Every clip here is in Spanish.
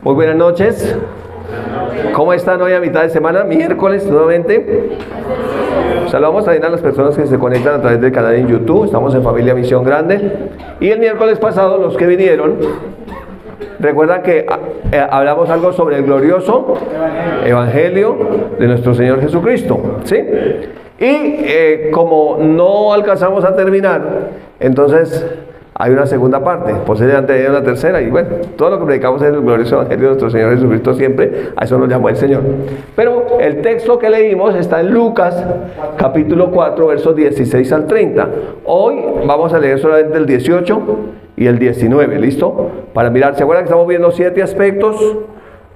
Muy buenas noches. ¿Cómo están hoy a mitad de semana? Miércoles nuevamente. Saludamos también a las personas que se conectan a través del canal en YouTube. Estamos en Familia Misión Grande. Y el miércoles pasado, los que vinieron, recuerdan que hablamos algo sobre el glorioso Evangelio de nuestro Señor Jesucristo, ¿sí? Y como no alcanzamos a terminar, entonces hay una segunda parte, posiblemente hay una tercera, y bueno, todo lo que predicamos es el glorioso Evangelio de nuestro Señor Jesucristo siempre, a eso nos llamó el Señor. Pero el texto que leímos está en Lucas, capítulo 4, versos 16 al 30. Hoy vamos a leer solamente el 18 y el 19, ¿listo? Para mirar, ¿se acuerdan que estamos viendo 7 aspectos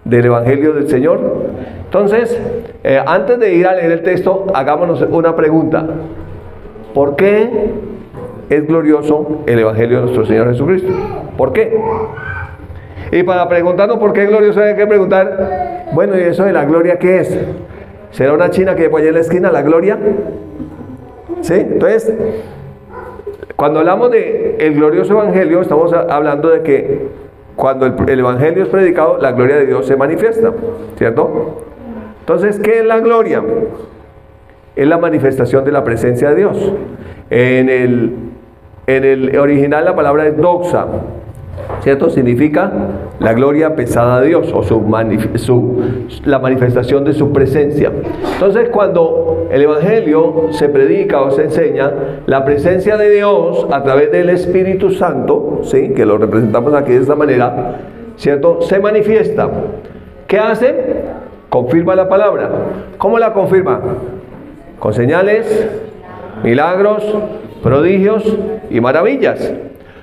del Evangelio del Señor? Entonces, antes de ir a leer el texto, hagámonos una pregunta. ¿Por qué es glorioso el Evangelio de nuestro Señor Jesucristo? ¿Por qué? Y para preguntarnos por qué es glorioso hay que preguntar, bueno, ¿y eso de la gloria qué es? ¿Será una china que después allá en la esquina, la gloria? ¿Sí? Entonces, cuando hablamos de el glorioso Evangelio, estamos hablando de que cuando el Evangelio es predicado, la gloria de Dios se manifiesta, ¿cierto? Entonces, ¿qué es la gloria? Es la manifestación de la presencia de Dios. En el original la palabra es doxa, ¿cierto? Significa la gloria pesada de Dios o la manifestación de su presencia. Entonces, cuando el Evangelio se predica o se enseña, la presencia de Dios a través del Espíritu Santo, ¿sí? Que lo representamos aquí de esta manera, ¿cierto? Se manifiesta. ¿Qué hace? Confirma la palabra. ¿Cómo la confirma? Con señales, milagros, prodigios y maravillas.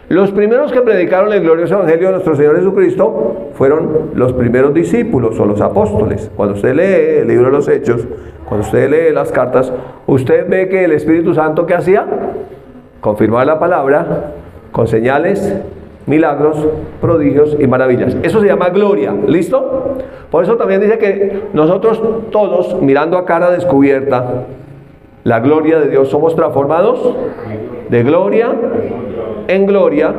Los primeros que predicaron el glorioso Evangelio de nuestro Señor Jesucristo fueron los primeros discípulos o los apóstoles. Cuando usted lee el libro de los Hechos, cuando usted lee las cartas, usted ve que el Espíritu Santo, ¿qué hacía? Confirmar la palabra con señales, milagros, prodigios y maravillas. Eso se llama gloria, ¿listo? Por eso también dice que nosotros todos, mirando a cara descubierta la gloria de Dios, somos transformados de gloria en gloria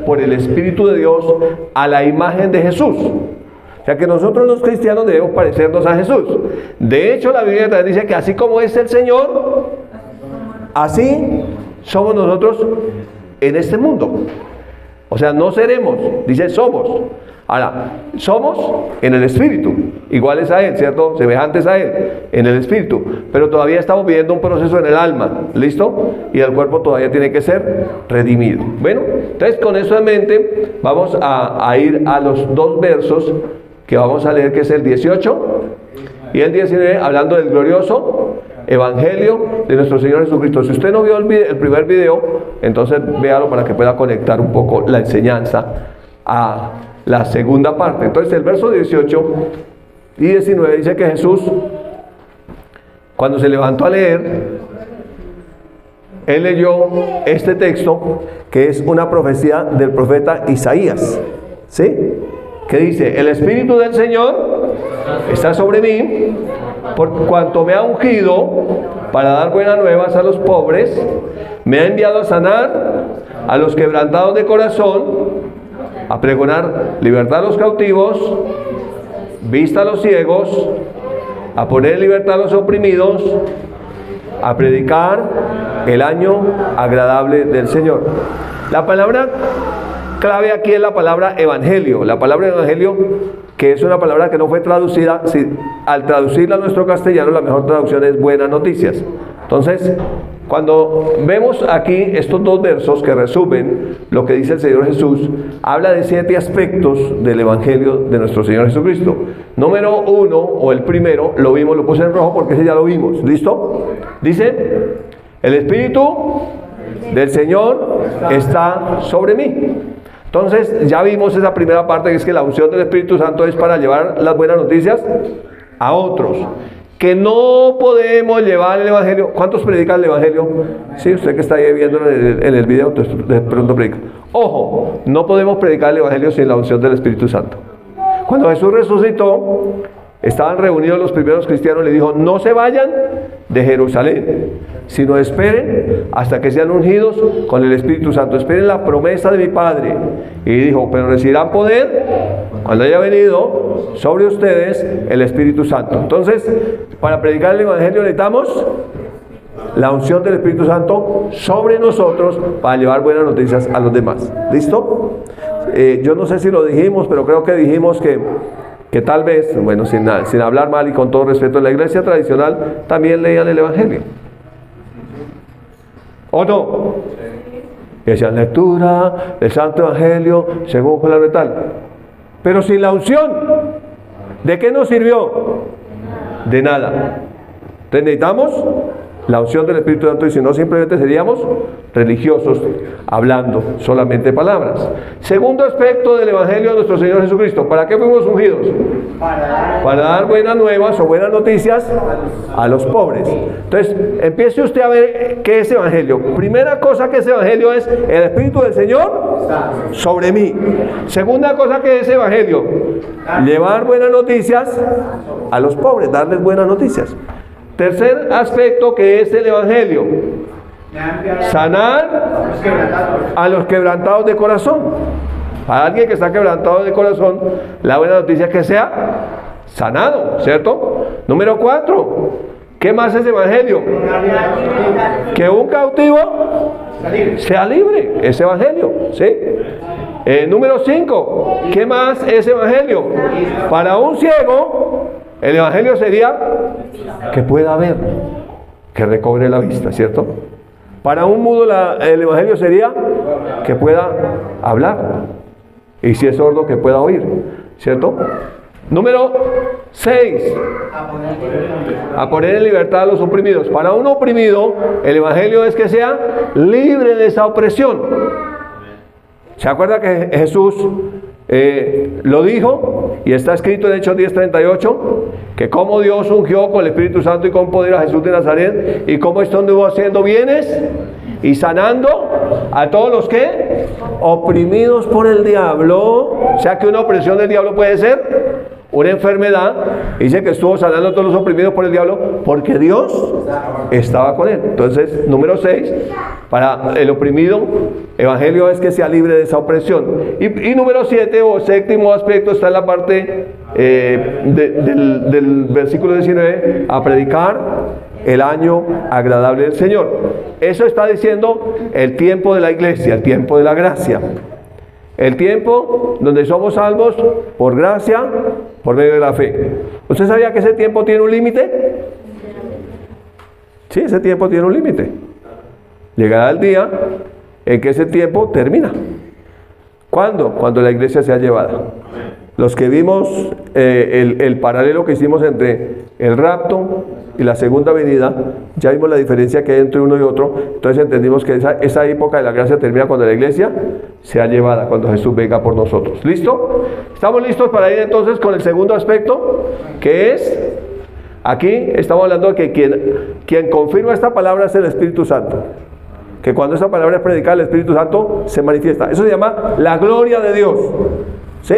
por el Espíritu de Dios a la imagen de Jesús. O sea que nosotros los cristianos debemos parecernos a Jesús. De hecho, la Biblia también dice que así como es el Señor, así somos nosotros en este mundo. O sea, no seremos, dice somos. Ahora, somos en el Espíritu, iguales a Él, ¿cierto? Semejantes a Él, en el Espíritu. Pero todavía estamos viviendo un proceso en el alma, ¿listo? Y el cuerpo todavía tiene que ser redimido. Bueno, entonces con eso en mente, vamos a ir a los 2 versos que vamos a leer, que es el 18 y el 19, hablando del glorioso Evangelio de nuestro Señor Jesucristo. Si usted no vio el primer video, entonces véalo para que pueda conectar un poco la enseñanza a la segunda parte. Entonces el verso 18 y 19 dice que Jesús, cuando se levantó a leer, él leyó este texto que es una profecía del profeta Isaías, ¿sí? Que dice: el Espíritu del Señor está sobre mí, por cuanto me ha ungido para dar buenas nuevas a los pobres, me ha enviado a sanar a los quebrantados de corazón, a pregonar libertad a los cautivos, vista a los ciegos, a poner en libertad a los oprimidos, a predicar el año agradable del Señor. La palabra clave aquí es la palabra evangelio. La palabra evangelio, que es una palabra que no fue traducida, al traducirla a nuestro castellano, la mejor traducción es buenas noticias. Entonces, cuando vemos aquí estos 2 versos que resumen lo que dice el Señor Jesús, habla de 7 aspectos del Evangelio de nuestro Señor Jesucristo. Número 1, o el primero, lo vimos, lo puse en rojo porque ese ya lo vimos. ¿Listo? Dice: el Espíritu del Señor está sobre mí. Entonces, ya vimos esa primera parte, que es que la unción del Espíritu Santo es para llevar las buenas noticias a otros. Que no podemos llevar el Evangelio. ¿Cuántos predican el Evangelio? Sí, usted que está ahí viendo en el video, de pronto predica. Ojo, no podemos predicar el Evangelio sin la unción del Espíritu Santo. Cuando Jesús resucitó, estaban reunidos los primeros cristianos, le dijo: no se vayan de Jerusalén, sino esperen hasta que sean ungidos con el Espíritu Santo. Esperen la promesa de mi Padre. Y dijo, pero recibirán poder cuando haya venido sobre ustedes el Espíritu Santo. Entonces, para predicar el Evangelio necesitamos la unción del Espíritu Santo sobre nosotros para llevar buenas noticias a los demás. ¿Listo? Yo no sé si lo dijimos, pero creo que dijimos que tal vez, bueno, sin hablar mal y con todo respeto, en la iglesia tradicional también leían el Evangelio. ¿O no? Que decían lectura del Santo Evangelio según Juan la tal. Pero sin la unción, ¿de qué nos sirvió? De nada. Entonces necesitamos la unción del Espíritu Santo, y si no, simplemente seríamos religiosos hablando solamente palabras. Segundo aspecto del Evangelio de nuestro Señor Jesucristo. ¿Para qué fuimos ungidos? Para dar buenas nuevas o buenas noticias a los pobres. Entonces, empiece usted a ver qué es Evangelio. Primera cosa que es Evangelio es el Espíritu del Señor sobre mí. Segunda cosa que es Evangelio, llevar buenas noticias a los pobres, darles buenas noticias. Tercer aspecto que es el Evangelio, sanar a los quebrantados de corazón. Para alguien que está quebrantado de corazón, la buena noticia es que sea sanado, ¿cierto? Número 4, ¿qué más es Evangelio? Que un cautivo sea libre, es Evangelio, ¿sí? Número 5, ¿qué más es Evangelio? Para un ciego, el Evangelio sería que pueda ver, que recobre la vista, ¿cierto? Para un mudo el Evangelio sería que pueda hablar, y si es sordo que pueda oír, ¿cierto? Número 6, a poner en libertad a los oprimidos. Para un oprimido, el Evangelio es que sea libre de esa opresión. ¿Se acuerda que Jesús lo dijo? Y está escrito en Hechos 10:38, que como Dios ungió con el Espíritu Santo y con poder a Jesús de Nazaret, y cómo esto anduvo haciendo bienes y sanando a todos los que oprimidos por el diablo. O sea que una opresión del diablo puede ser una enfermedad. Dice que estuvo sanando a todos los oprimidos por el diablo porque Dios estaba con él. Entonces, número 6, para el oprimido, Evangelio es que sea libre de esa opresión. Y número 7 o séptimo aspecto está en la parte del versículo 19, a predicar el año agradable del Señor. Eso está diciendo el tiempo de la iglesia, el tiempo de la gracia. El tiempo donde somos salvos por gracia, por medio de la fe. ¿Usted sabía que ese tiempo tiene un límite? Sí, ese tiempo tiene un límite. Llegará el día en que ese tiempo termina. ¿Cuándo? Cuando la iglesia sea llevada. Los que vimos el paralelo que hicimos entre el rapto y la segunda venida, ya vimos la diferencia que hay entre uno y otro. Entonces entendimos que esa época de la gracia termina cuando la iglesia sea llevada, cuando Jesús venga por nosotros. ¿Listo? ¿Estamos listos para ir entonces con el segundo aspecto? Que es, aquí estamos hablando de que quien confirma esta palabra es el Espíritu Santo. Que cuando esa palabra es predicada, el Espíritu Santo se manifiesta. Eso se llama la gloria de Dios. ¿Sí?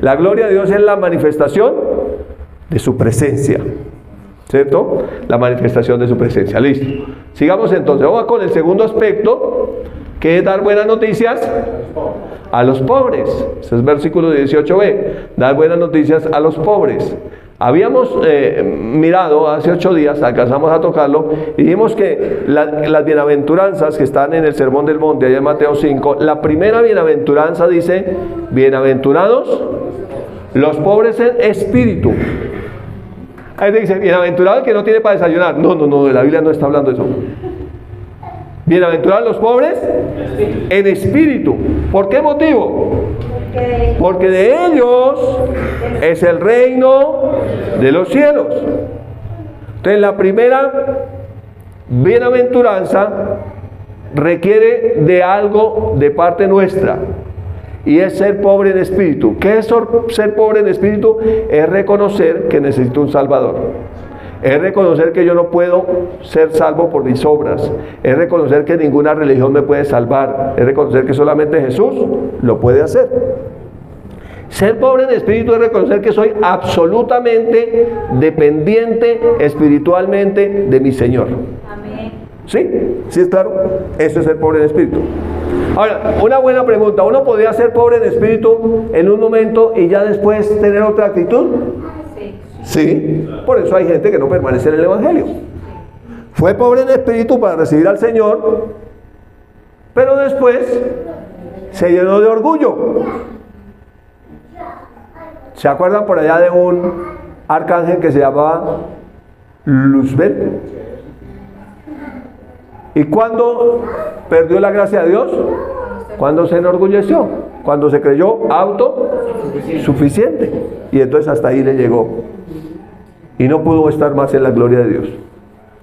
La gloria de Dios es la manifestación de su presencia, ¿cierto? La manifestación de su presencia. Listo. Sigamos entonces. Vamos con el segundo aspecto, que es dar buenas noticias a los pobres. Ese es versículo 18b. Dar buenas noticias a los pobres. Habíamos mirado hace 8 días, alcanzamos a tocarlo, y vimos que las bienaventuranzas que están en el Sermón del Monte, allá en Mateo 5, la primera bienaventuranza dice, bienaventurados los pobres en espíritu. Ahí dice, bienaventurado el que no tiene para desayunar. No, la Biblia no está hablando de eso. Bienaventurados los pobres en espíritu. ¿Por qué motivo? Porque de ellos es el reino de los cielos. Entonces la primera bienaventuranza requiere de algo de parte nuestra, y es ser pobre en espíritu. ¿Qué es ser pobre en espíritu? Es reconocer que necesito un Salvador. Es reconocer que yo no puedo ser salvo por mis obras. Es reconocer que ninguna religión me puede salvar. Es reconocer que solamente Jesús lo puede hacer. Ser pobre en espíritu es reconocer que soy absolutamente dependiente espiritualmente de mi Señor. Amén. ¿Sí? ¿Sí es claro? Eso es ser pobre en espíritu. Ahora, una buena pregunta. ¿Uno podría ser pobre en espíritu en un momento y ya después tener otra actitud? Sí. Por eso hay gente que no permanece en el Evangelio. Fue pobre en espíritu para recibir al Señor, pero después se llenó de orgullo. ¿Se acuerdan por allá de un arcángel que se llamaba Luzbel? ¿Y cuándo perdió la gracia de Dios? Cuando se enorgulleció, cuando se creyó autosuficiente. Y entonces hasta ahí le llegó. Y no pudo estar más en la gloria de Dios.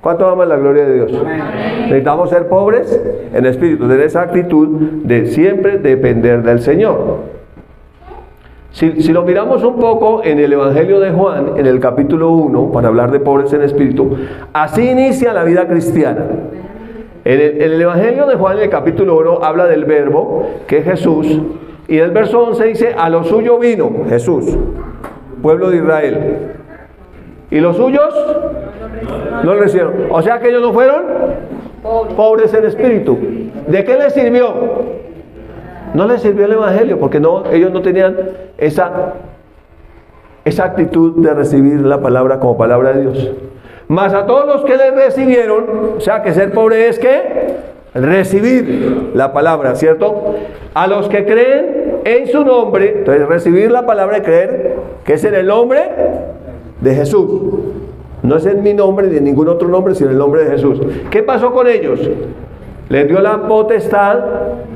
¿Cuánto aman la gloria de Dios? Necesitamos ser pobres en espíritu, tener esa actitud de siempre depender del Señor. Si lo miramos un poco en el Evangelio de Juan, en el capítulo 1, para hablar de pobres en espíritu, así inicia la vida cristiana. En el Evangelio de Juan, en el capítulo 1, habla del verbo, que es Jesús, y en el verso 11 dice, a lo suyo vino Jesús, pueblo de Israel, y los suyos no lo recibieron. O sea que ellos no fueron pobres en espíritu. ¿De qué les sirvió? No les sirvió el Evangelio, porque ellos no tenían esa actitud de recibir la palabra como palabra de Dios. Mas a todos los que le recibieron, o sea que ser pobre es que recibir la palabra, ¿cierto? A los que creen en su nombre, entonces recibir la palabra y creer que es en el nombre de Jesús. No es en mi nombre ni en ningún otro nombre, sino en el nombre de Jesús. ¿Qué pasó con ellos? Les dio la potestad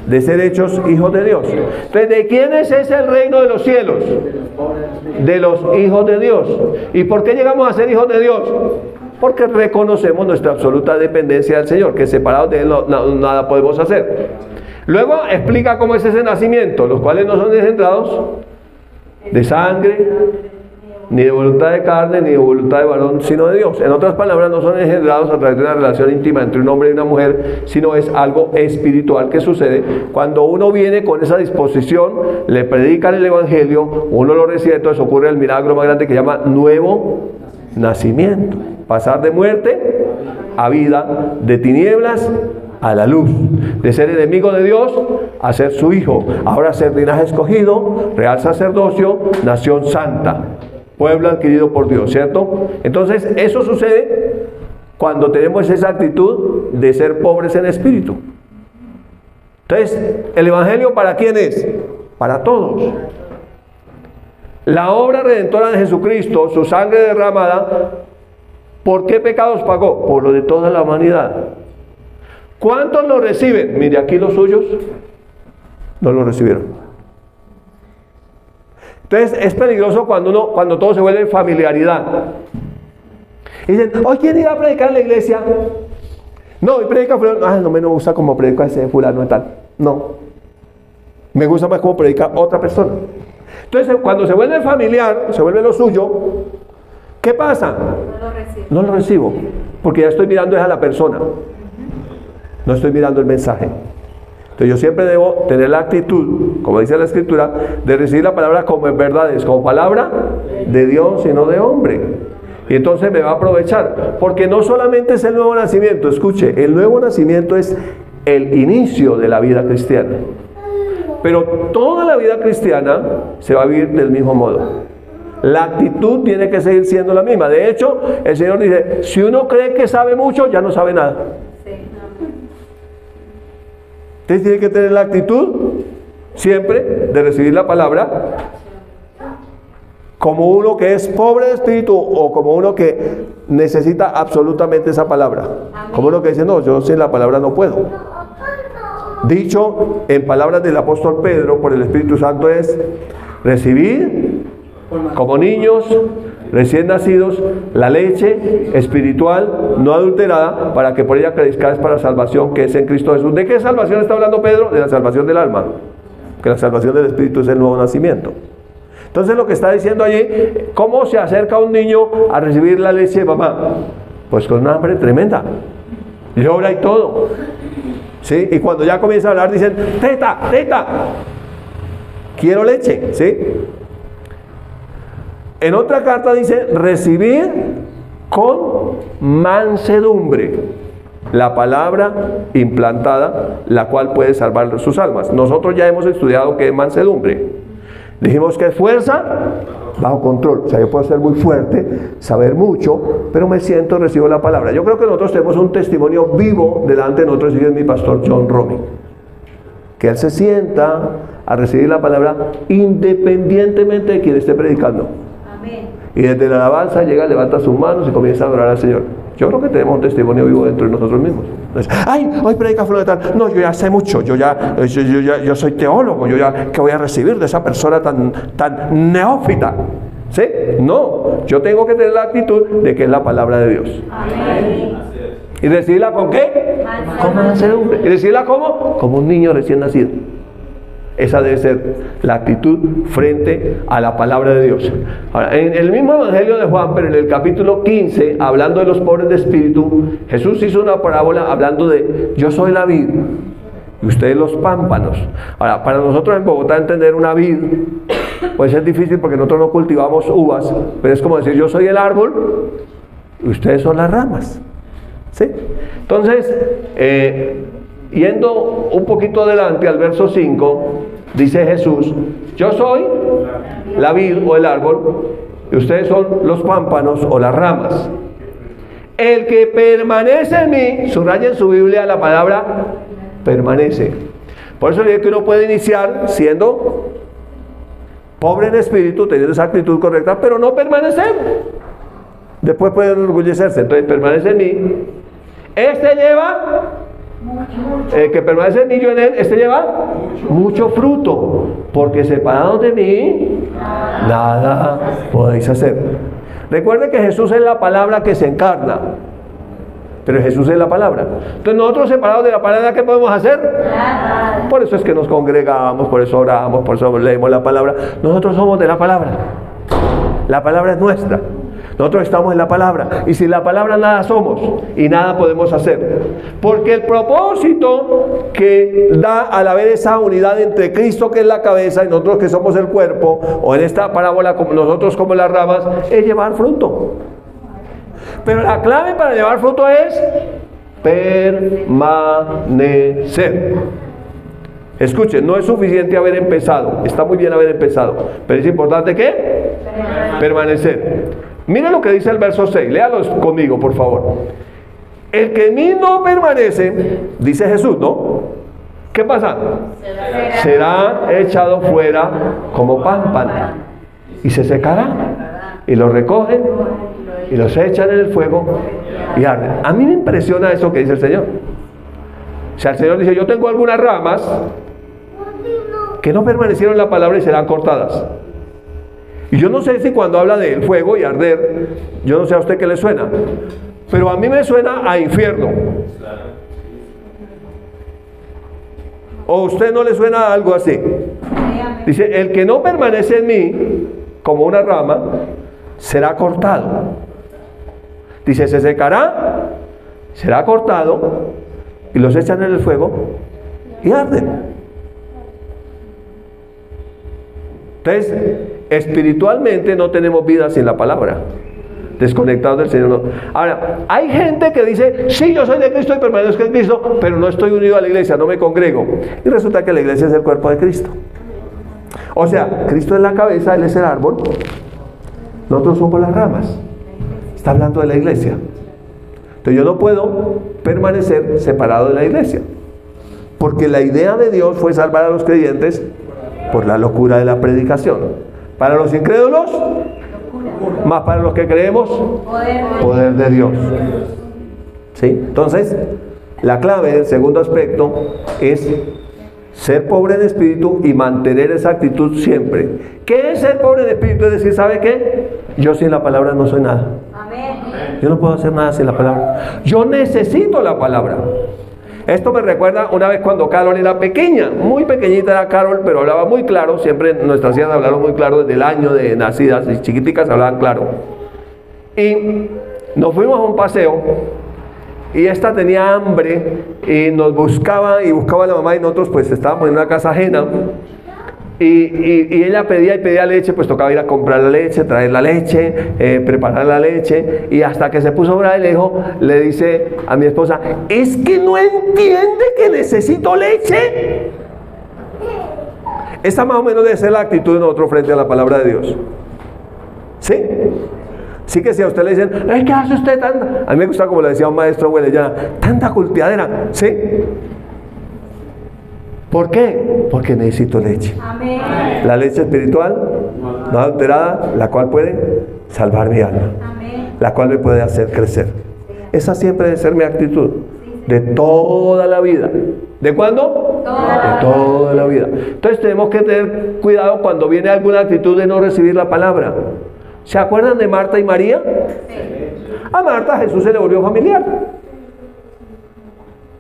de ser hechos hijos de Dios. Entonces, ¿de quiénes es el reino de los cielos? De los hijos de Dios. ¿Y por qué llegamos a ser hijos de Dios? Porque reconocemos nuestra absoluta dependencia del Señor, que separados de Él nada podemos hacer. Luego explica cómo es ese nacimiento, los cuales no son engendrados de sangre, ni de voluntad de carne, ni de voluntad de varón, sino de Dios. En otras palabras, no son engendrados a través de una relación íntima entre un hombre y una mujer, sino es algo espiritual que sucede cuando uno viene con esa disposición, le predican el Evangelio, uno lo recibe, entonces ocurre el milagro más grande que se llama nuevo nacimiento. Pasar de muerte a vida, de tinieblas a la luz, de ser enemigo de Dios a ser su hijo, ahora ser linaje escogido, real sacerdocio, nación santa, pueblo adquirido por Dios, ¿cierto? Entonces eso sucede cuando tenemos esa actitud de ser pobres en espíritu. Entonces, ¿el Evangelio para quién es? Para todos. La obra redentora de Jesucristo, su sangre derramada, ¿por qué pecados pagó? Por lo de toda la humanidad. ¿Cuántos lo reciben? Mire, aquí los suyos no lo recibieron. Entonces es peligroso cuando todo se vuelve familiaridad. Y dicen, hoy ¿quién iba a predicar en la iglesia? No, y predica fulano. No me gusta como predica ese fulano y tal. No. Me gusta más como predica otra persona. Entonces cuando se vuelve familiar, se vuelve lo suyo, ¿qué pasa? No lo recibo. Porque ya estoy mirando a la persona. No estoy mirando el mensaje. Entonces yo siempre debo tener la actitud, como dice la Escritura, de recibir la palabra como en verdad es, como palabra de Dios y no de hombre. Y entonces me va a aprovechar, porque no solamente es el nuevo nacimiento, escuche, el nuevo nacimiento es el inicio de la vida cristiana. Pero toda la vida cristiana se va a vivir del mismo modo. La actitud tiene que seguir siendo la misma. De hecho, el Señor dice, si uno cree que sabe mucho, ya no sabe nada. Entonces tiene que tener la actitud siempre de recibir la palabra como uno que es pobre de espíritu o como uno que necesita absolutamente esa palabra. Como uno que dice, no, yo sin la palabra no puedo. Dicho en palabras del apóstol Pedro por el Espíritu Santo es recibir como niños recién nacidos la leche espiritual no adulterada para que por ella crezcáis para salvación que es en Cristo Jesús. ¿De qué salvación está hablando Pedro? De la salvación del alma, que la salvación del espíritu es el nuevo nacimiento. Entonces lo que está diciendo allí, ¿cómo se acerca un niño a recibir la leche de mamá? Pues con una hambre tremenda, llora y todo, ¿sí? Y cuando ya comienza a hablar dicen, teta, teta, quiero leche, ¿sí? En otra carta dice, recibir con mansedumbre. la palabra implantada, la cual puede salvar sus almas. Nosotros ya hemos estudiado qué es mansedumbre. Dijimos que es fuerza bajo control. O sea, yo puedo ser muy fuerte, saber mucho, pero me siento, recibo la palabra. Yo creo que nosotros tenemos un testimonio vivo delante de nosotros, y es mi pastor John Romy, que él se sienta a recibir la palabra independientemente de quien esté predicando. Amén. Y desde la alabanza llega, levanta sus manos y comienza a adorar al Señor. Yo creo que tenemos un testimonio vivo dentro de nosotros mismos. Entonces, ay, hoy predica fulano de tal. No, yo ya sé mucho, yo soy teólogo, ¿qué voy a recibir de esa persona tan neófita? ¿Sí? No, yo tengo que tener la actitud de que es la palabra de Dios. Amén. ¿Y recibirla con qué? Con mansedumbre. ¿Y recibirla cómo? Como un niño recién nacido. Esa debe ser la actitud frente a la palabra de Dios. Ahora, en el mismo Evangelio de Juan, pero en el capítulo 15, hablando de los pobres de espíritu, Jesús hizo una parábola hablando de: yo soy la vid y ustedes los pámpanos. Ahora, para nosotros en Bogotá entender una vid puede ser difícil porque nosotros no cultivamos uvas, pero es como decir: yo soy el árbol y ustedes son las ramas. ¿Sí? Entonces, yendo un poquito adelante al verso 5, dice Jesús: yo soy la vid o el árbol y ustedes son los pámpanos o las ramas. El que permanece en mí, subraya en su Biblia la palabra permanece. Por eso le digo que uno puede iniciar siendo pobre en espíritu, teniendo esa actitud correcta, pero no permanecer. Después puede enorgullecerse. Entonces, permanece en mí. Este lleva, el que permanece en mí, yo en él, este lleva mucho fruto, porque separados de mí nada podéis hacer. Recuerde que Jesús es la palabra que se encarna, pero Jesús es la palabra. Entonces, nosotros separados de la palabra, ¿qué podemos hacer? Por eso es que nos congregamos, por eso oramos, por eso leemos la palabra. Nosotros somos de la palabra. La palabra es nuestra. Nosotros estamos en la palabra, y sin la palabra nada somos y nada podemos hacer, porque el propósito que da al haber esa unidad entre Cristo, que es la cabeza, y nosotros que somos el cuerpo, o en esta parábola como nosotros como las ramas, es llevar fruto. Pero la clave para llevar fruto es permanecer. Escuchen, no es suficiente haber empezado, está muy bien haber empezado, pero es importante ¿qué? Permanecer. Mira lo que dice el verso 6, léalos conmigo, por favor. El que en mí no permanece, dice Jesús, ¿no? ¿Qué pasa? Será echado fuera como pámpano y se secará. Y lo recogen y los echan en el fuego y arden. A mí me impresiona eso que dice el Señor. O sea, el Señor dice: yo tengo algunas ramas que no permanecieron en la palabra y serán cortadas. Y yo no sé si cuando habla del fuego y arder, yo no sé a usted qué le suena, pero a mí me suena a infierno. ¿O a usted no le suena a algo así? Dice: el que no permanece en mí, como una rama, será cortado. Dice: se secará, será cortado, y los echan en el fuego y arden. Entonces, espiritualmente no tenemos vida sin la palabra, desconectados del Señor. No. Ahora, hay gente que dice: sí, yo soy de Cristo y permanezco en Cristo, pero no estoy unido a la iglesia, no me congrego. Y resulta que la iglesia es el cuerpo de Cristo. O sea, Cristo es la cabeza, Él es el árbol, nosotros somos las ramas. Está hablando de la iglesia. Entonces yo no puedo permanecer separado de la iglesia, porque la idea de Dios fue salvar a los creyentes por la locura de la predicación. Para los incrédulos, más para los que creemos, poder de Dios. ¿Sí? Entonces, la clave del segundo aspecto es ser pobre en espíritu y mantener esa actitud siempre. ¿Qué es ser pobre en espíritu? Es decir, ¿sabe qué? Yo sin la palabra no soy nada. Yo no puedo hacer nada sin la palabra. Yo necesito la palabra. Esto me recuerda una vez cuando Carol era pequeña, muy pequeñita era Carol, pero hablaba muy claro. Siempre nuestras hijas hablaron muy claro desde el año de nacidas, y chiquiticas hablaban claro. Y nos fuimos a un paseo, y esta tenía hambre, y nos buscaba, y buscaba a la mamá, y nosotros pues estábamos en una casa ajena. y ella pedía y pedía leche, pues tocaba ir a comprar la leche, traer la leche, preparar la leche, y hasta que se puso brava y le dice a mi esposa, es que no entiende que necesito leche. Esta más o menos debe ser la actitud de nosotros frente a la palabra de Dios. ¿Sí? Sí, que si a usted le dicen, ¿qué hace usted tanta? A mí me gusta como le decía un maestro huelellana, tanta culteadera. ¿Sí? ¿Por qué? Porque necesito leche. Amén. La leche espiritual, no adulterada, la cual puede salvar mi alma. Amén. La cual me puede hacer crecer. Esa siempre debe ser mi actitud. De toda la vida. ¿De cuándo? De toda la vida. Entonces tenemos que tener cuidado cuando viene alguna actitud de no recibir la palabra. ¿Se acuerdan de Marta y María? Sí. A Marta Jesús se le volvió familiar.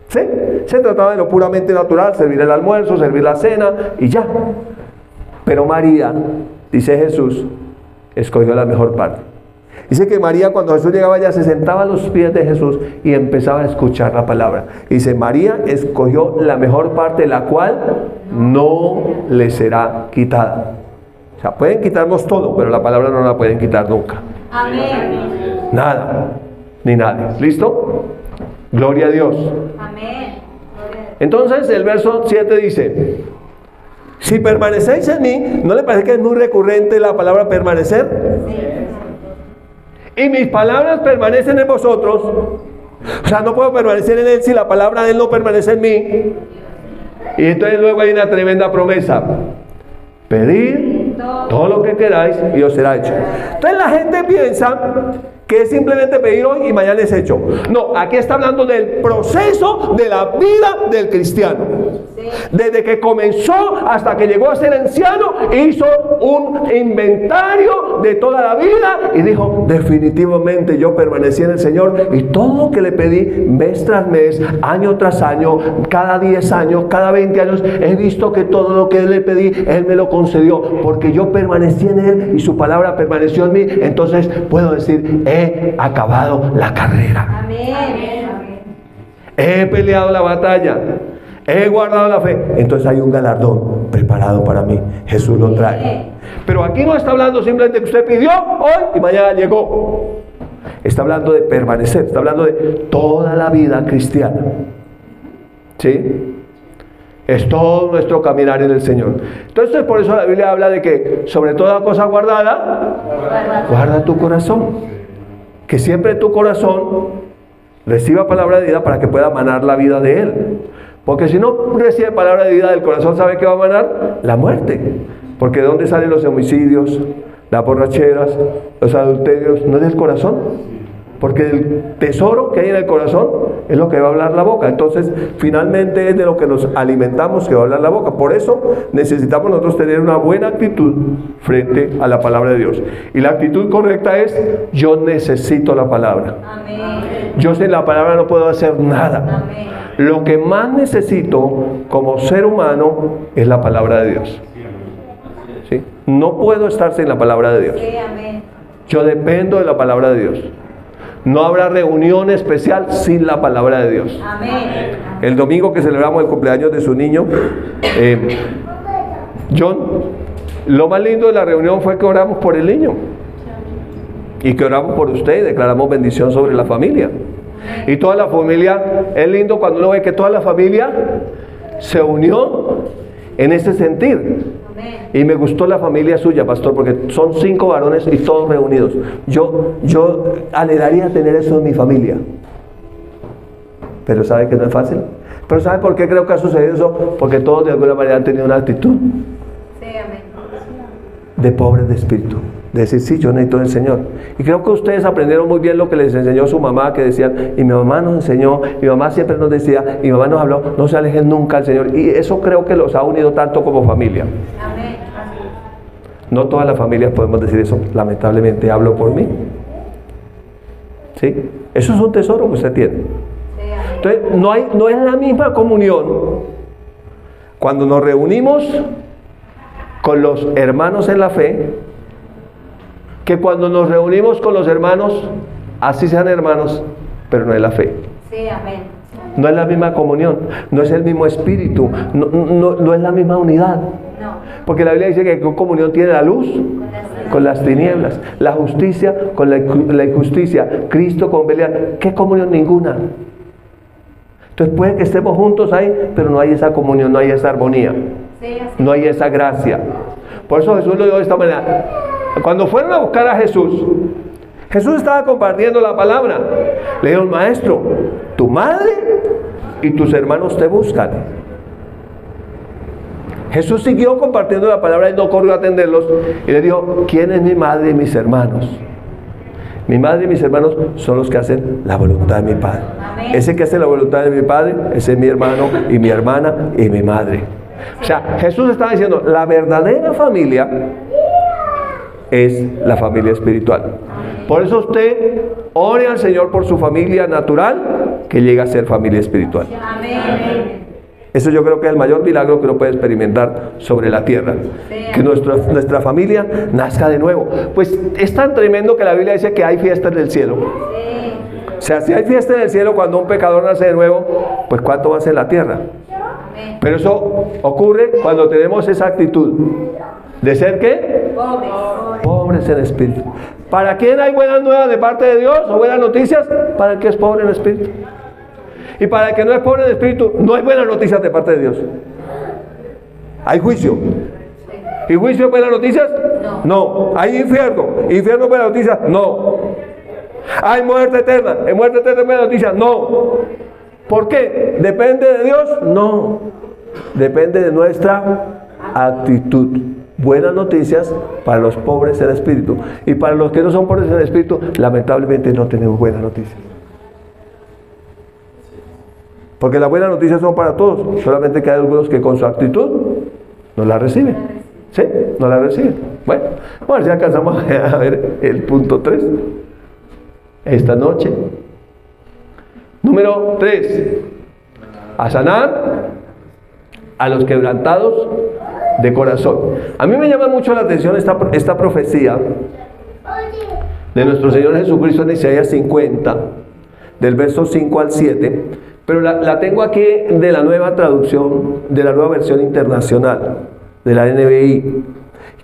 ¿Sí? Se trataba de lo puramente natural, servir el almuerzo, servir la cena y ya. Pero María, dice Jesús, escogió la mejor parte. Dice que María, cuando Jesús llegaba allá, se sentaba a los pies de Jesús y empezaba a escuchar la palabra. Dice, María escogió la mejor parte, la cual no le será quitada. O sea, pueden quitarnos todo, pero la palabra no la pueden quitar nunca. Amén. Nada, ni nadie. ¿Listo? Gloria a Dios. Amén. Entonces el verso 7 dice, si permanecéis en mí, ¿no le parece que es muy recurrente la palabra permanecer? Y mis palabras permanecen en vosotros. O sea, no puedo permanecer en él si la palabra de él no permanece en mí. Y entonces luego hay una tremenda promesa. Pedid todo lo que queráis y os será hecho. Entonces la gente piensa que es simplemente pedir hoy y mañana es hecho. No, aquí está hablando del proceso de la vida del cristiano. Desde que comenzó hasta que llegó a ser anciano, hizo un inventario de toda la vida y dijo, definitivamente yo permanecí en el Señor y todo lo que le pedí mes tras mes, año tras año, cada 10 años, cada 20 años, he visto que todo lo que le pedí, Él me lo concedió, porque yo permanecí en Él y su palabra permaneció en mí. Entonces puedo decir, he acabado la carrera. Amén. He peleado la batalla. He guardado la fe. Entonces hay un galardón preparado para mí. Jesús lo trae. Pero aquí no está hablando simplemente que usted pidió hoy y mañana llegó. Está hablando de permanecer. Está hablando de toda la vida cristiana. ¿Sí? Es todo nuestro caminar en el Señor. Entonces por eso la Biblia habla de que sobre toda cosa guardada, guarda tu corazón. Que siempre tu corazón reciba palabra de vida para que pueda manar la vida de Él. Porque si no recibe palabra de vida del corazón, ¿sabe qué va a manar? La muerte. Porque ¿de dónde salen los homicidios, las borracheras, los adulterios? ¿No es del corazón? Porque el tesoro que hay en el corazón es lo que va a hablar la boca. Entonces, finalmente es de lo que nos alimentamos que va a hablar la boca. Por eso necesitamos nosotros tener una buena actitud frente a la palabra de Dios. Y la actitud correcta es, yo necesito la palabra. Amén. Yo sin la palabra no puedo hacer nada. Amén. Lo que más necesito como ser humano es la palabra de Dios. ¿Sí? No puedo estar sin la palabra de Dios. Sí, amén. Yo dependo de la palabra de Dios. No habrá reunión especial sin la palabra de Dios. Amén. El domingo que celebramos el cumpleaños de su niño, John, lo más lindo de la reunión fue que oramos por el niño. Y que oramos por usted y declaramos bendición sobre la familia. Y toda la familia, es lindo cuando uno ve que toda la familia se unió en ese sentir. Amén. Y me gustó la familia suya, pastor, porque son 5 varones y todos reunidos. Yo anhelaría tener eso en mi familia. Pero ¿sabe que no es fácil? Pero ¿sabe por qué creo que ha sucedido eso? Porque todos de alguna manera han tenido una actitud Sí, amén. de pobres de espíritu. De decir, sí, yo necesito del Señor. Y creo que ustedes aprendieron muy bien lo que les enseñó su mamá, que decían, y mi mamá nos enseñó, mi mamá siempre nos decía, y mi mamá nos habló, no se alejen nunca del Señor. Y eso creo que los ha unido tanto como familia. Amén. No todas las familias podemos decir eso, lamentablemente hablo por mí. ¿Sí? Eso es un tesoro que usted tiene. Sí, amén. Entonces, no es la misma comunión cuando nos reunimos con los hermanos en la fe, que cuando nos reunimos con los hermanos, así sean hermanos, pero no es la fe. Sí, amén. No es la misma comunión, no es el mismo espíritu, no es la misma unidad. No. Porque la Biblia dice que ¿qué comunión tiene la luz? Con las tinieblas. La justicia con la injusticia. Cristo con Belial. ¿Qué comunión? Ninguna. Entonces puede que estemos juntos ahí, pero no hay esa comunión, no hay esa armonía, no hay esa gracia. Por eso Jesús lo dijo de esta manera. Cuando fueron a buscar a Jesús, Jesús estaba compartiendo la palabra. Le dijeron: maestro, tu madre y tus hermanos te buscan. Jesús siguió compartiendo la palabra y no corrió a atenderlos. Y le dijo: ¿quién es mi madre y mis hermanos? Mi madre y mis hermanos son los que hacen la voluntad de mi Padre. Amén. Ese que hace la voluntad de mi Padre, ese es mi hermano y mi hermana y mi madre. O sea, Jesús estaba diciendo, la verdadera familia es la familia espiritual. Por eso usted ore al Señor por su familia natural, que llegue a ser familia espiritual. Amén. Eso yo creo que es el mayor milagro que uno puede experimentar sobre la tierra. Que nuestra familia nazca de nuevo. Pues es tan tremendo que la Biblia dice que hay fiestas en el cielo. O sea, si hay fiesta en el cielo cuando un pecador nace de nuevo, pues ¿cuánto va a ser en la tierra? Pero eso ocurre cuando tenemos esa actitud de ser ¿qué? Pobres en espíritu. ¿Para quién hay buenas nuevas de parte de Dios o buenas noticias? Para el que es pobre en espíritu. Y para el que no es pobre en espíritu, no hay buenas noticias de parte de Dios. Hay juicio. ¿Y juicio es buenas noticias? No. ¿Hay infierno? ¿Infierno es buenas noticias? No. ¿Hay muerte eterna? ¿En muerte eterna es buenas noticias? No. ¿Por qué? ¿Depende de Dios? No. Depende de nuestra actitud. Buenas noticias para los pobres en espíritu. Y para los que no son pobres en espíritu, lamentablemente no tenemos buenas noticias. Porque las buenas noticias son para todos, solamente que hay algunos que con su actitud no la reciben. ¿Sí? No la reciben. Bueno, a ver si alcanzamos a ver el punto 3 esta noche. Número 3. A sanar a los quebrantados de corazón. A mí me llama mucho la atención esta profecía de nuestro Señor Jesucristo en Isaías 50, del verso 5 al 7. Pero la tengo aquí de la nueva traducción, de la nueva versión internacional, de la NBI.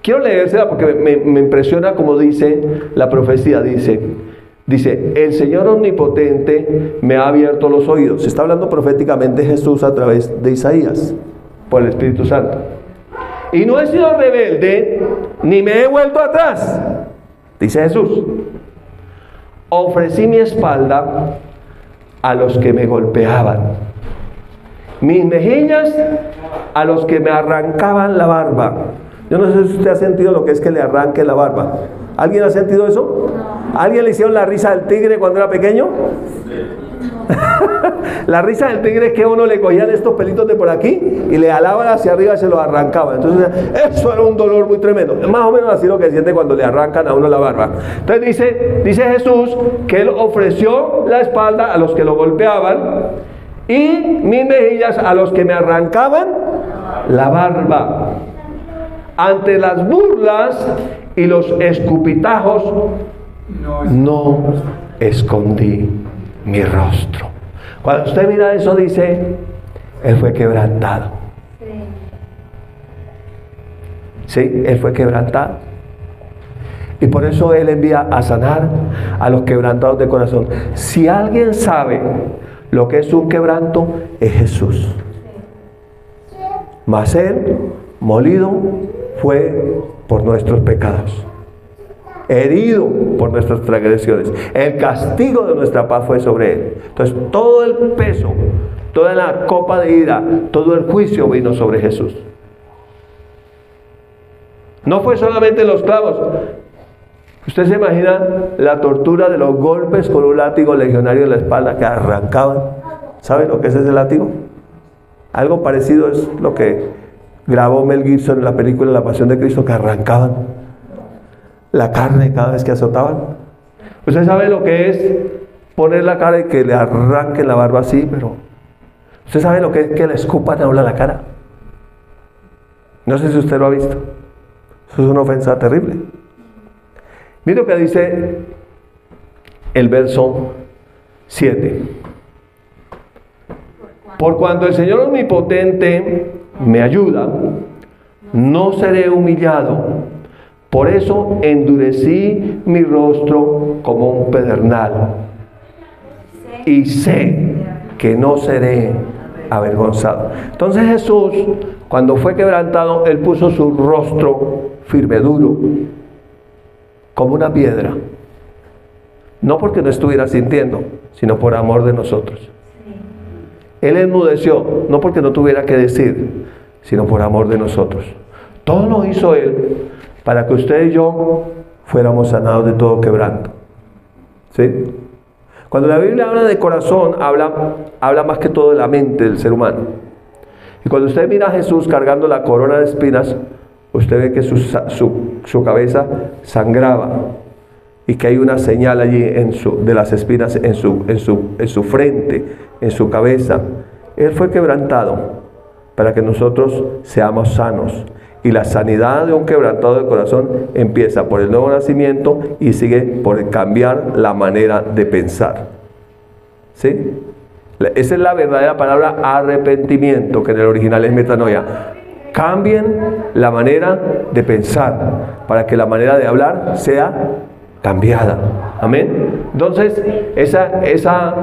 Quiero leérsela porque me impresiona como dice la profecía. Dice, el Señor Omnipotente me ha abierto los oídos. Se está hablando proféticamente Jesús a través de Isaías, por el Espíritu Santo. Y no he sido rebelde, ni me he vuelto atrás, dice Jesús. Ofrecí mi espalda a los que me golpeaban, mis mejillas a los que me arrancaban la barba. Yo no sé si usted ha sentido lo que es que le arranque la barba. ¿Alguien ha sentido eso? No. ¿Alguien le hicieron la risa del tigre cuando era pequeño? La risa del tigre es que a uno le cogían estos pelitos de por aquí y le jalaban hacia arriba y se los arrancaban. Entonces eso era un dolor muy tremendo. Más o menos así lo que siente cuando le arrancan a uno la barba. Entonces dice Jesús que Él ofreció la espalda a los que lo golpeaban y mis mejillas a los que me arrancaban la barba. Ante las burlas y los escupitajos no escondí mi rostro. Cuando usted mira eso dice, Él fue quebrantado. Sí, Él fue quebrantado. Y por eso Él envía a sanar a los quebrantados de corazón. Si alguien sabe lo que es un quebranto, es Jesús. Mas Él, molido, fue por nuestros pecados, herido por nuestras transgresiones. El castigo de nuestra paz fue sobre Él. Entonces todo el peso, toda la copa de ira, todo el juicio vino sobre Jesús. No fue solamente los clavos. Usted se imagina la tortura de los golpes con un látigo legionario en la espalda que arrancaban. ¿Sabe lo que es ese látigo? Algo parecido es lo que grabó Mel Gibson en la película La Pasión de Cristo, que arrancaban la carne cada vez que azotaban. Usted sabe lo que es poner la cara y que le arranquen la barba así, pero usted sabe lo que es que le escupan a uno la cara. No sé si usted lo ha visto. Eso es una ofensa terrible. Mire lo que dice el verso 7. Por cuanto el Señor Omnipotente me ayuda, no seré humillado. Por eso endurecí mi rostro como un pedernal. Y sé que no seré avergonzado. Entonces Jesús, cuando fue quebrantado, Él puso su rostro firme, duro, como una piedra. No porque no estuviera sintiendo, sino por amor de nosotros. Él enmudeció, no porque no tuviera que decir, sino por amor de nosotros. Todo lo hizo Él para que usted y yo fuéramos sanados de todo quebranto. ¿Sí? Cuando la Biblia habla de corazón, habla más que todo de la mente del ser humano. Y cuando usted mira a Jesús cargando la corona de espinas, usted ve que su cabeza sangraba y que hay una señal allí de las espinas en su frente, en su cabeza. Él fue quebrantado para que nosotros seamos sanos. Y la sanidad de un quebrantado de corazón empieza por el nuevo nacimiento y sigue por cambiar la manera de pensar. ¿Sí? Esa es la verdadera palabra arrepentimiento, que en el original es metanoia. Cambien la manera de pensar para que la manera de hablar sea cambiada. Amén. Entonces, esa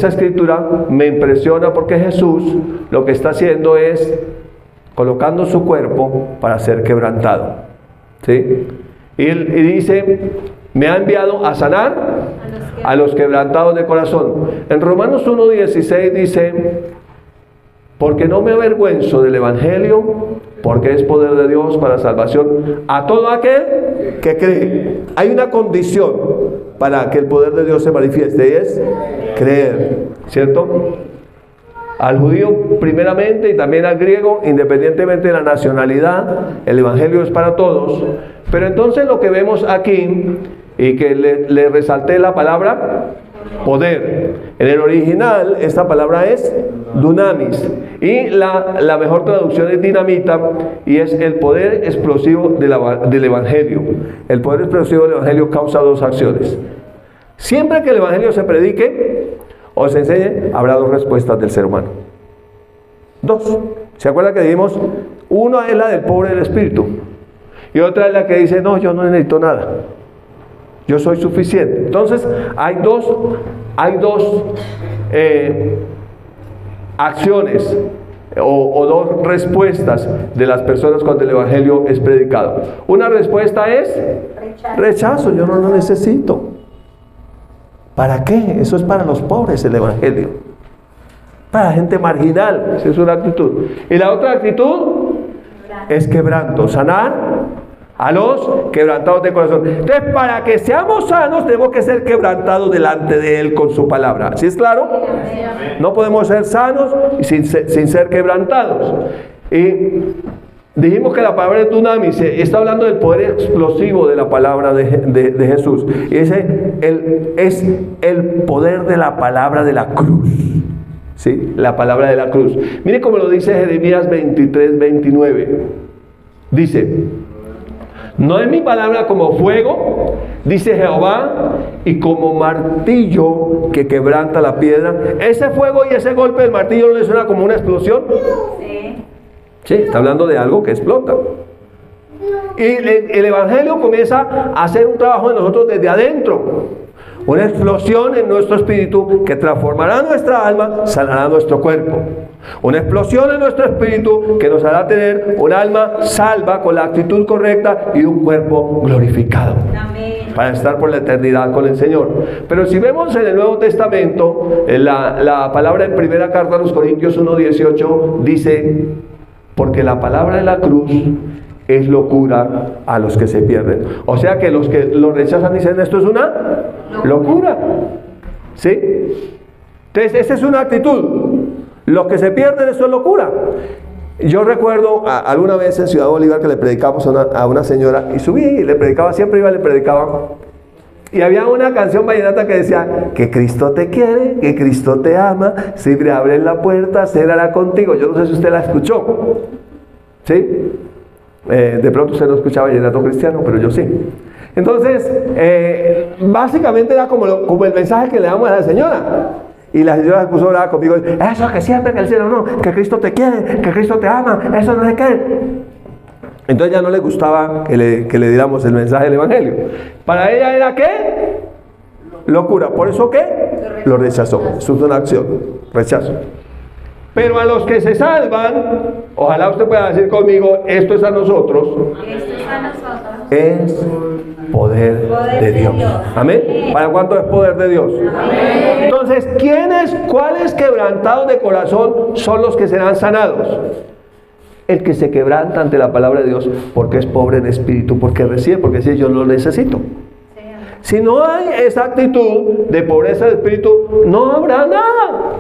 escritura me impresiona porque Jesús lo que está haciendo es colocando su cuerpo para ser quebrantado. ¿Sí? Y dice, me ha enviado a sanar a los quebrantados de corazón. En Romanos 1:16 dice, porque no me avergüenzo del Evangelio, porque es poder de Dios para salvación a todo aquel que cree. Hay una condición para que el poder de Dios se manifieste, y es creer, ¿cierto? Al judío primeramente y también al griego, independientemente de la nacionalidad, el Evangelio es para todos. Pero entonces lo que vemos aquí, y que le resalté la palabra poder. En el original esta palabra es dunamis, y la mejor traducción es dinamita, y es el poder explosivo del Evangelio. El poder explosivo del Evangelio causa dos acciones. Siempre que el Evangelio se predique o se enseñe, habrá dos respuestas del ser humano. Dos. ¿Se acuerdan que dijimos? Una es la del pobre del espíritu, y otra es la que dice, no, yo no necesito nada, yo soy suficiente. Entonces hay dos acciones o dos respuestas de las personas cuando el Evangelio es predicado. Una respuesta es rechazo, yo no lo necesito. ¿Para qué? Eso es para los pobres el Evangelio, para gente marginal. Esa es una actitud. Y la otra actitud es quebranto, sanar a los quebrantados de corazón. Entonces, para que seamos sanos, tenemos que ser quebrantados delante de Él con su palabra. ¿Sí es claro? No podemos ser sanos sin ser quebrantados. Y dijimos que la palabra de dunamis está hablando del poder explosivo de la palabra de Jesús. Y ese es el poder de la palabra de la cruz. ¿Sí? La palabra de la cruz. Mire cómo lo dice Jeremías 23:29. Dice, no es mi palabra como fuego, dice Jehová, y como martillo que quebranta la piedra. Ese fuego y ese golpe del martillo, ¿no le suena como una explosión? Sí. Sí, está hablando de algo que explota. Y el Evangelio comienza a hacer un trabajo en nosotros desde adentro. Una explosión en nuestro espíritu que transformará nuestra alma, sanará nuestro cuerpo. Una explosión en nuestro espíritu que nos hará tener un alma salva con la actitud correcta y un cuerpo glorificado. Amén. Para estar por la eternidad con el Señor. Pero si vemos en el Nuevo Testamento, la palabra en primera carta a los Corintios 1:18 dice, porque la palabra de la cruz es locura a los que se pierden. O sea que los que lo rechazan dicen, esto es una locura. ¿Sí? Entonces, esa es una actitud. Los que se pierden, esto es locura. Yo recuerdo alguna vez en Ciudad Bolívar que le predicamos a una señora, y subí y le predicaba, siempre iba y le predicaba. Y había una canción vallenata que decía, que Cristo te quiere, que Cristo te ama, siempre abre la puerta, Él hará contigo. Yo no sé si usted la escuchó. ¿Sí? De pronto usted no escuchaba vallenato cristiano, pero yo sí. Entonces, básicamente era como el mensaje que le damos a la señora. Y la señora se puso brava conmigo. Eso que siempre que el cielo no, que Cristo te quiere, que Cristo te ama, eso no sé qué. Entonces ya no le gustaba que le diéramos el mensaje del Evangelio. Para ella era ¿qué? Locura. ¿Por eso qué? Lo rechazó. Eso es una acción. Rechazo. Pero a los que se salvan, ojalá usted pueda decir conmigo, esto es a nosotros. Esto es a nosotros. Es poder de Dios. Amén. ¿Para cuánto es poder de Dios? Amén. Entonces, cuáles quebrantados de corazón son los que serán sanados? El que se quebranta ante la palabra de Dios porque es pobre en espíritu, porque recibe, porque dice yo lo necesito. Si no hay esa actitud de pobreza de espíritu, no habrá nada.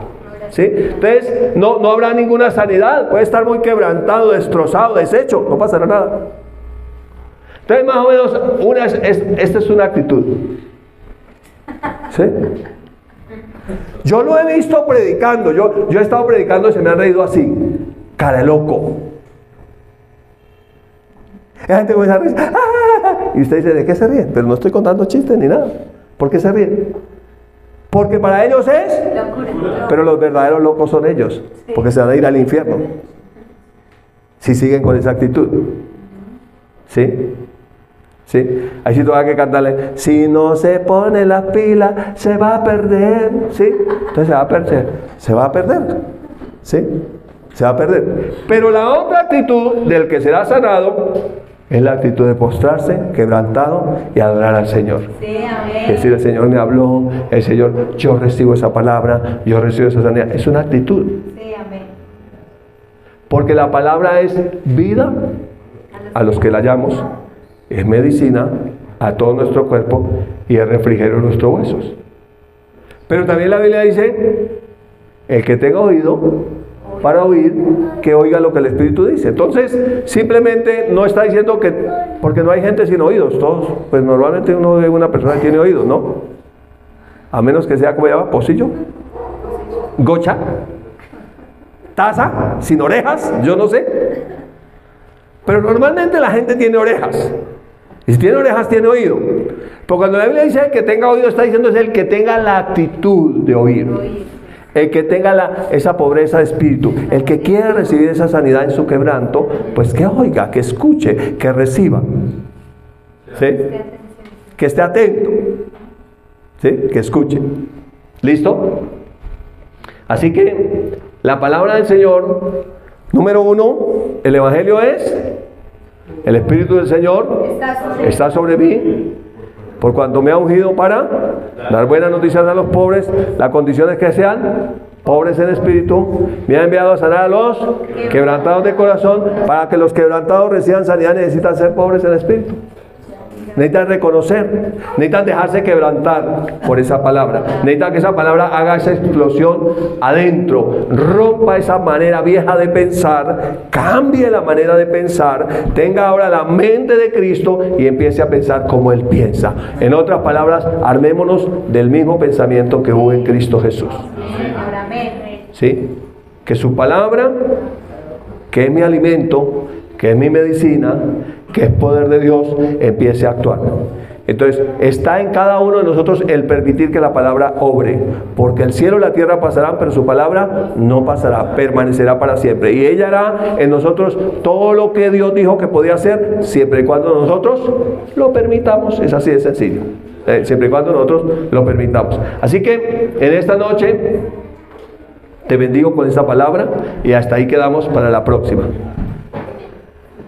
¿Sí? Entonces, no habrá ninguna sanidad. Puede estar muy quebrantado, destrozado, deshecho, no pasará nada. Entonces, más o menos, esta es una actitud. ¿Sí? Yo lo he visto predicando. Yo he estado predicando y se me han reído así. Cara de loco. La gente comienza a reír. ¡Ah! Y usted dice, ¿de qué se ríen? Pero no estoy contando chistes ni nada. ¿Por qué se ríen? Porque para ellos es Locura. pero los verdaderos locos son ellos, porque se van a ir al infierno si siguen con esa actitud. ¿Sí? ¿Sí? Ahí sí todavía hay que cantarle, si no se pone las pilas se va a perder. ¿Sí? Entonces se va a perder. Se va a perder. ¿Sí? Se va a perder. Pero la otra actitud del que será sanado es la actitud de postrarse, quebrantado y adorar al Señor. Sí, amén. Decir, el Señor me habló, el Señor, yo recibo esa palabra, yo recibo esa sanidad. Es una actitud. Sí, amén. Porque la palabra es vida a los que la hallamos, es medicina a todo nuestro cuerpo y es refrigerio a nuestros huesos. Pero también la Biblia dice, el que tenga oído para oír, que oiga lo que el Espíritu dice. Entonces, simplemente no está diciendo que, porque no hay gente sin oídos, todos, pues normalmente uno ve una persona que tiene oídos, ¿no? A menos que sea, ¿cómo se llama? Pocillo, gocha, taza, sin orejas, yo no sé. Pero normalmente la gente tiene orejas. Y si tiene orejas, tiene oído. Pero cuando la Biblia dice que tenga oído, está diciendo es el que tenga la actitud de oír. El que tenga esa pobreza de espíritu, el que quiera recibir esa sanidad en su quebranto, pues que oiga, que escuche, que reciba. ¿Sí? Que esté atento. ¿Sí? Que escuche. ¿Listo? Así que la palabra del Señor, número 1, el Evangelio es, el Espíritu del Señor está sobre mí. Por cuanto me ha ungido para dar buenas noticias a los pobres, la condición es que sean pobres en espíritu. Me ha enviado a sanar a los quebrantados de corazón. Para que los quebrantados reciban sanidad necesitan ser pobres en espíritu. Necesitan reconocer, necesitan dejarse quebrantar por esa palabra. Necesitan que esa palabra haga esa explosión adentro, rompa esa manera vieja de pensar, cambie la manera de pensar, tenga ahora la mente de Cristo y empiece a pensar como Él piensa. En otras palabras, armémonos del mismo pensamiento que hubo en Cristo Jesús. ¿Sí? Que su palabra, que es mi alimento, que es mi medicina, que es poder de Dios, empiece a actuar. Entonces, está en cada uno de nosotros el permitir que la palabra obre, porque el cielo y la tierra pasarán, pero su palabra no pasará, permanecerá para siempre. Y ella hará en nosotros todo lo que Dios dijo que podía hacer, siempre y cuando nosotros lo permitamos. Es así de sencillo. Siempre y cuando nosotros lo permitamos. Así que, en esta noche, te bendigo con esta palabra y hasta ahí quedamos para la próxima.